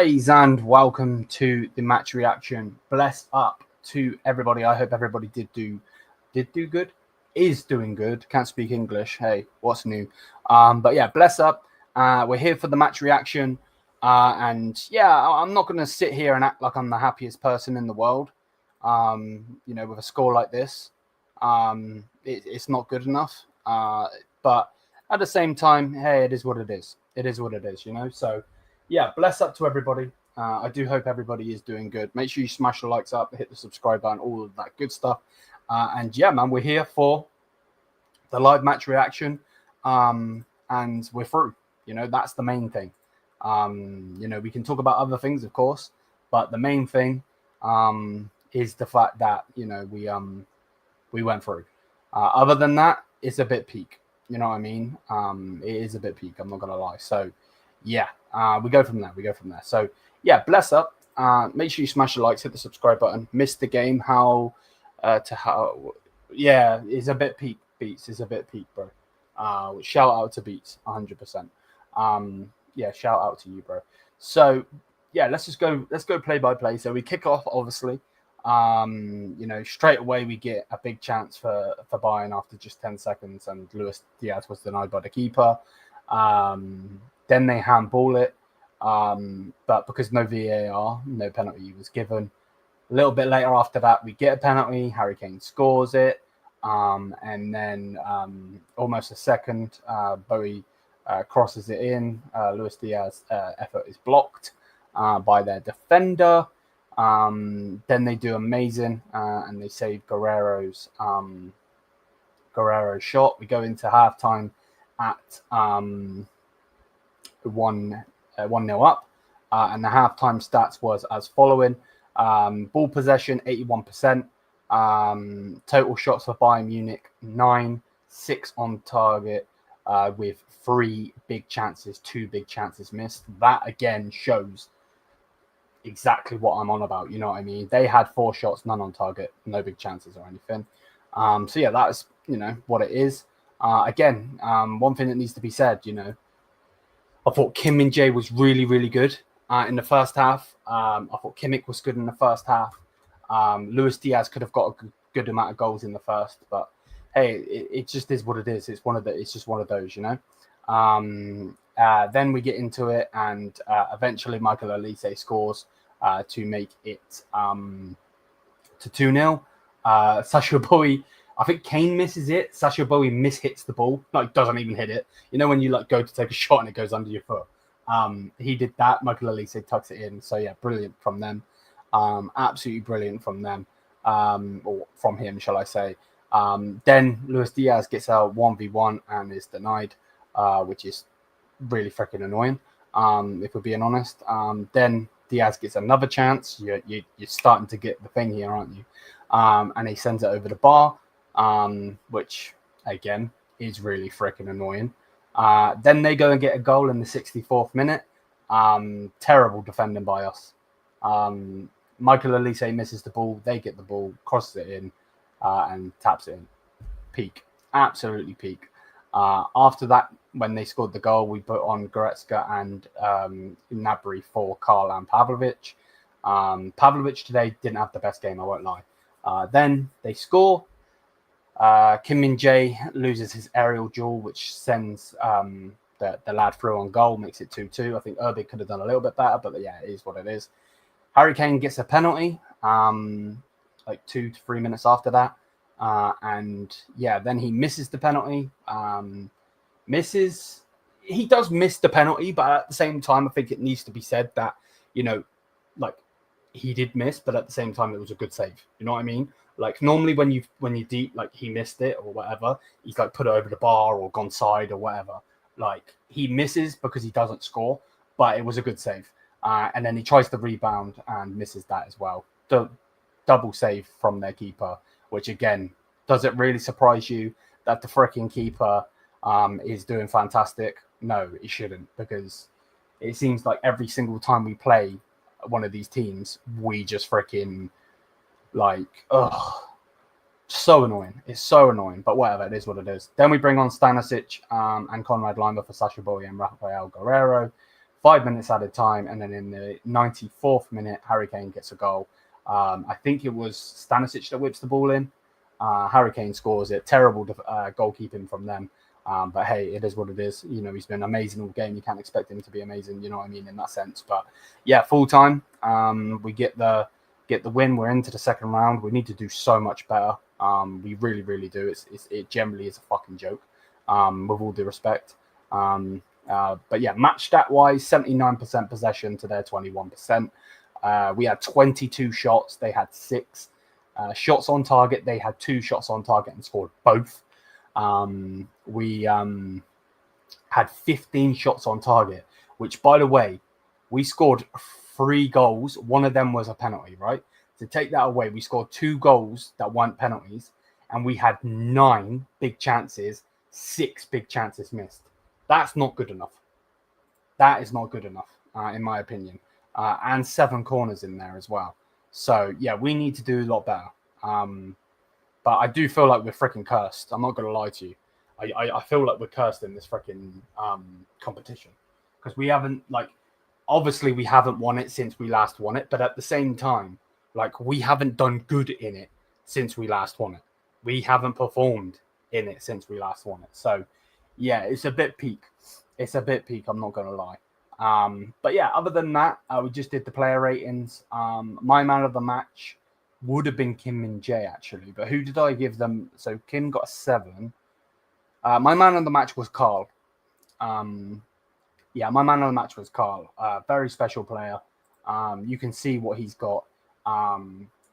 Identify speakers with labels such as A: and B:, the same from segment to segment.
A: Guys, and welcome to the match reaction. Bless up to everybody. I hope everybody did do good, is doing good. Can't speak English. Hey, what's new? But yeah, bless up. We're here for the match reaction. And yeah, I'm not going to sit here and act like I'm the happiest person in the world. With a score like this, it's not good enough. But at the same time, hey, it is what it is. It is what it is, So yeah, bless up to everybody. I do hope everybody is doing good. Make sure you smash the likes up, hit the subscribe button, all of that good stuff. And yeah, man, we're here for the live match reaction. And we're through. That's the main thing. We can talk about other things, of course, but the main thing is the fact that we went through. Other than that, it's a bit peak. You know what I mean? It is a bit peak. I'm not gonna lie. So yeah, we go from there. So yeah, bless up. Make sure you smash the likes, hit the subscribe button. Missed the game. Yeah, it's a bit peak. Beats is a bit peak, bro. Shout out to Beats, 100%. Yeah, shout out to you, bro. So yeah, let's go play by play. So we kick off, obviously. Straight away we get a big chance for Bayern after just 10 seconds, and Luis Diaz was denied by the keeper. Then they handball it, but because no VAR, no penalty was given. A little bit later after that, we get a penalty. Harry Kane scores it, and then almost a second, Bowie crosses it in. Luis Diaz's effort is blocked by their defender. Then they do amazing, and they save Guerrero's shot. We go into halftime at 1-0 up, and the halftime stats was as following: ball possession 81%, total shots for Bayern Munich 9, 6 on target, with 3 big chances, 2 big chances missed. That again shows exactly what I'm on about. You know what I mean? They had 4 shots, none on target, no big chances or anything. So yeah, that is what it is. Again, one thing that needs to be said, I thought Kim Min-jae was really, really good in the first half. I thought Kimmich was good in the first half. Luis Diaz could have got a good amount of goals in the first, but hey, it just is what it is. It's just one of those, Then we get into it, and eventually Michael Olise scores to make it to 2-0. Sacha Boey, I think Kane misses it. Sacha Boey mishits the ball, doesn't even hit it. When you go to take a shot and it goes under your foot. He did that. Michael Olise tucks it in. So yeah, brilliant from them. Absolutely brilliant from them, or from him, shall I say. Then Luis Diaz gets a 1v1 and is denied, which is really freaking annoying, if we're being honest. Then Diaz gets another chance. You're starting to get the thing here, aren't you? And he sends it over the bar, which again is really freaking annoying. Then they go and get a goal in the 64th minute. Terrible defending by us. Michael Olise misses the ball. They get the ball, crosses it in, and taps it in. Peak, absolutely peak. After that, when they scored the goal, we put on Goretzka and Gnabry for Karl and Pavlovic. Pavlovic today didn't have the best game, I won't lie. Then they score. Kim Min-jae loses his aerial duel, which sends the lad through on goal, makes it 2-2. I think Erbe could have done a little bit better, but yeah, it is what it is. Harry Kane gets a penalty 2 to 3 minutes after that. And yeah, then he misses the penalty. He does miss the penalty, but at the same time, I think it needs to be said that, he did miss, but at the same time, it was a good save. You know what I mean? Normally when you deep, he missed it or whatever, he's put it over the bar or gone side or whatever. He misses because he doesn't score, but it was a good save. And then he tries to rebound and misses that as well. Double save from their keeper, which again, does it really surprise you that the freaking keeper is doing fantastic? No, it shouldn't, because it seems like every single time we play one of these teams, we just freaking so annoying. It's so annoying, but whatever, it is what it is. Then we bring on Stanisic and Konrad Laimer for Sacha Boey and Rafael Guerrero 5 minutes added time, and then in the 94th minute, Harry Kane gets a goal. I think it was Stanisic that whips the ball in. Harry Kane scores it. Terrible goalkeeping from them. But hey, it is what it is. You know, he's been amazing all game. You can't expect him to be amazing, you know what I mean, in that sense. But yeah, full time. We get the win. We're into the second round. We need to do so much better. We really, really do. It generally is a fucking joke. With all due respect. But yeah, match stat wise, 79% possession to their 21%. We had 22 shots. They had 6 shots on target. They had 2 shots on target and scored both. We had 15 shots on target, which, by the way, we scored 3 goals. One of them was a penalty, right? To take that away, we scored 2 goals that weren't penalties, and we had 9 big chances, 6 big chances missed. That's not good enough. That is not good enough, in my opinion. And 7 corners in there as well. So, yeah, we need to do a lot better. But I do feel like we're freaking cursed. I'm not going to lie to you. I feel like we're cursed in this freaking competition. Because we haven't, like, obviously we haven't won it since we last won it. But at the same time, like, we haven't done good in it since we last won it. We haven't performed in it since we last won it. So, yeah, it's a bit peak. It's a bit peak, I'm not going to lie. But yeah, other than that, we just did the player ratings. My man of the match would have been Kim Min Jae, actually. But who did I give them? So Kim got a 7. My man of the match was Carl. Yeah, my man of the match was Carl. Very special player. You can see what he's got.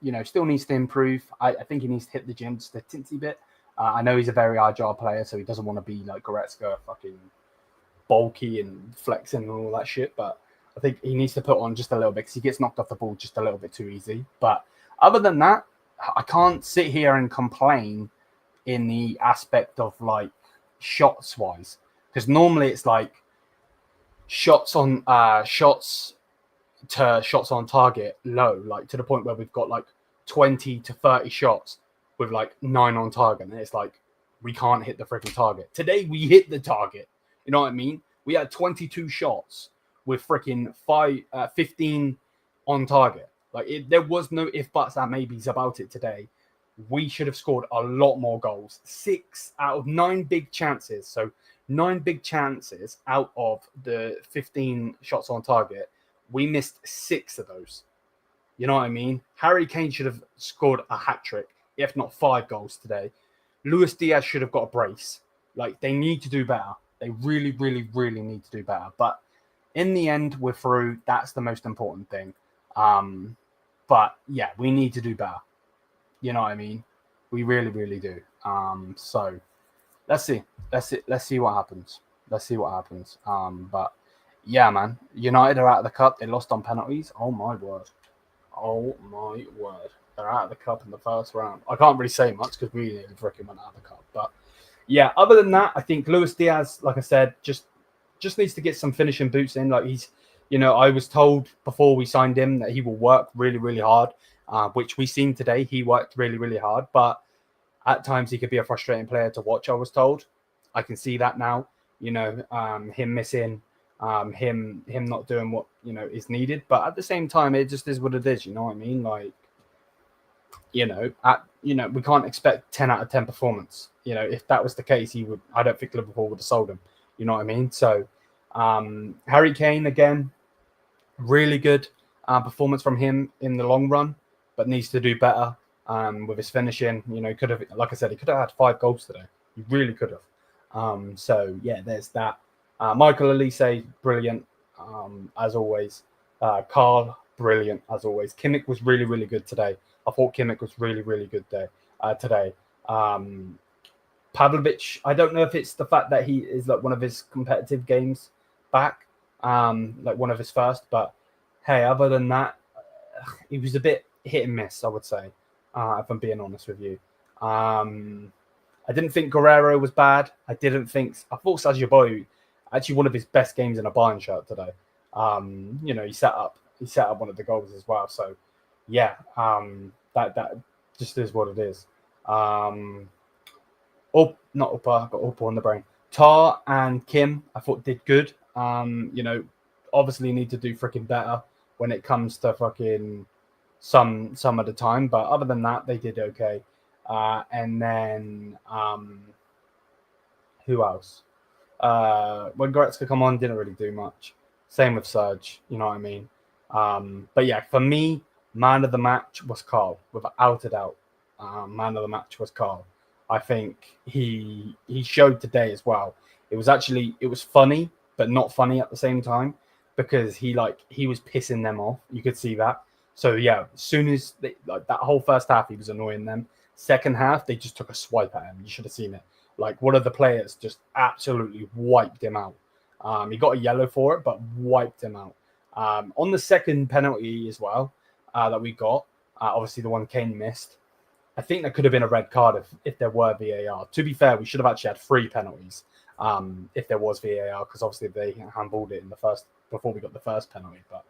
A: You know, still needs to improve. I think he needs to hit the gym just a tinsy bit. I know he's a very agile player, so he doesn't want to be like Goretzka, fucking bulky and flexing and all that shit. But I think he needs to put on just a little bit because he gets knocked off the ball just a little bit too easy. But other than that, I can't sit here and complain in the aspect of like shots wise, because normally it's like shots on target low, like to the point where we've got like 20 to 30 shots with like 9 on target, and it's like we can't hit the freaking target. Today we hit the target. You know what I mean? We had 22 shots with freaking 15 on target. Like there was no if, buts, and maybes about it today. We should have scored a lot more goals. 6 out of 9 big chances. So 9 big chances out of the 15 shots on target. We missed 6 of those. You know what I mean? Harry Kane should have scored a hat-trick, if not 5 goals today. Luis Diaz should have got a brace. Like, they need to do better. They really, really, really need to do better. But in the end, we're through. That's the most important thing. But, yeah, we need to do better. You know what I mean? We really, really do. So, let's see. Let's see what happens. But, yeah, man. United are out of the cup. They lost on penalties. Oh, my word. They're out of the cup in the first round. I can't really say much because we really freaking went out of the cup. But yeah, other than that, I think Luis Diaz, like I said, just needs to get some finishing boots in. Like he's, I was told before we signed him that he will work really, really hard, which we seen today. He worked really, really hard, but at times he could be a frustrating player to watch. I was told. I can see that now. Him missing. Him not doing what is needed, but at the same time, it just is what it is. You know what I mean? Like, we can't expect 10 out of 10 performance. If that was the case, I don't think Liverpool would have sold him. You know what I mean? So, Harry Kane again, really good performance from him in the long run, but needs to do better with his finishing. Could have, like I said, he could have had 5 goals today. He really could have. So yeah, there's that. Michael Olise, brilliant, as always. Carl, brilliant, as always. Kimmich was really, really good today. I thought Kimmich was really, really good today. Pavlovic, I don't know if it's the fact that he is like one of his competitive games back, like one of his first, but hey, other than that, he was a bit hit and miss, I would say, if I'm being honest with you. I didn't think Guerrero was bad. I thought Sadio Boy, actually one of his best games in a Bayern shirt today. He set up one of the goals as well. So yeah, that just is what it is. Not Upper, I've got Upper on the brain. Tar and Kim, I thought did good. obviously need to do freaking better when it comes to fucking some of the time. But other than that, they did okay. And then who else? When Goretzka come on, didn't really do much. Same with Serge, you know what I mean? But yeah, for me, man of the match was Carl, without a doubt. Man of the match was Carl. I think he showed today as well. It was funny, but not funny at the same time, because he was pissing them off. You could see that. So yeah, as soon as that whole first half, he was annoying them. Second half, they just took a swipe at him. You should have seen it. Like, one of the players just absolutely wiped him out. He got a yellow for it, but wiped him out. On the second penalty as well that we got, obviously the one Kane missed, I think that could have been a red card if there were VAR. To be fair, we should have actually had 3 penalties if there was VAR, because obviously they handballed it in the first before we got the first penalty. But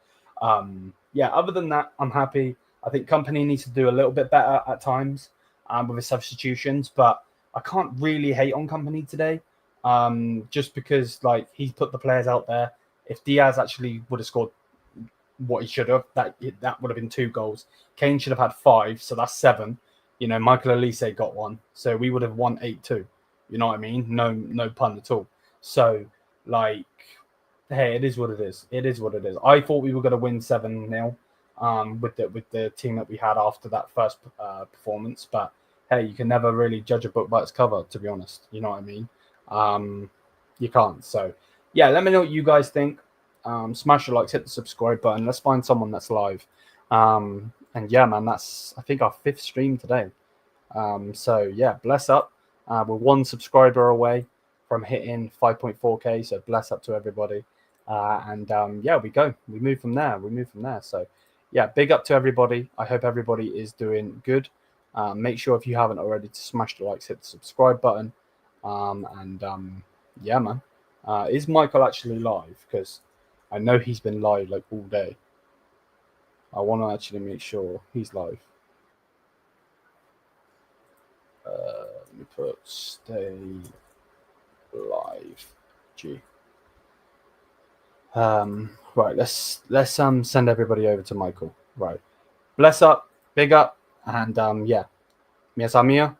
A: yeah, other than that, I'm happy. I think Company needs to do a little bit better at times with his substitutions, but I can't really hate on Company today, just because he's put the players out there. If Diaz actually would have scored what he should have, that would have been 2 goals. Kane should have had 5, so that's 7. Michael Olise got 1, so we would have won 8-2. You know what I mean? No pun at all. So hey, it is what it is. It is what it is. I thought we were going to win 7-0 with the team that we had after that first performance, but hey, you can never really judge a book by its cover, to be honest. You know what I mean? You can't. So yeah, let me know what you guys think. Smash the likes, hit the subscribe button. Let's find someone that's live. And yeah, man, that's, I think, our 5th stream today. So yeah, bless up. We're 1 subscriber away from hitting 5.4k. So bless up to everybody. Yeah, we move from there. So yeah, big up to everybody. I hope everybody is doing good. Make sure, if you haven't already, to smash the likes, hit the subscribe button. Yeah, man. Is Michael actually live? Because I know he's been live all day. I want to actually make sure he's live. Let me put stay live. G. Right, let's send everybody over to Michael. Right. Bless up, big up, and yeah. Mia Samia.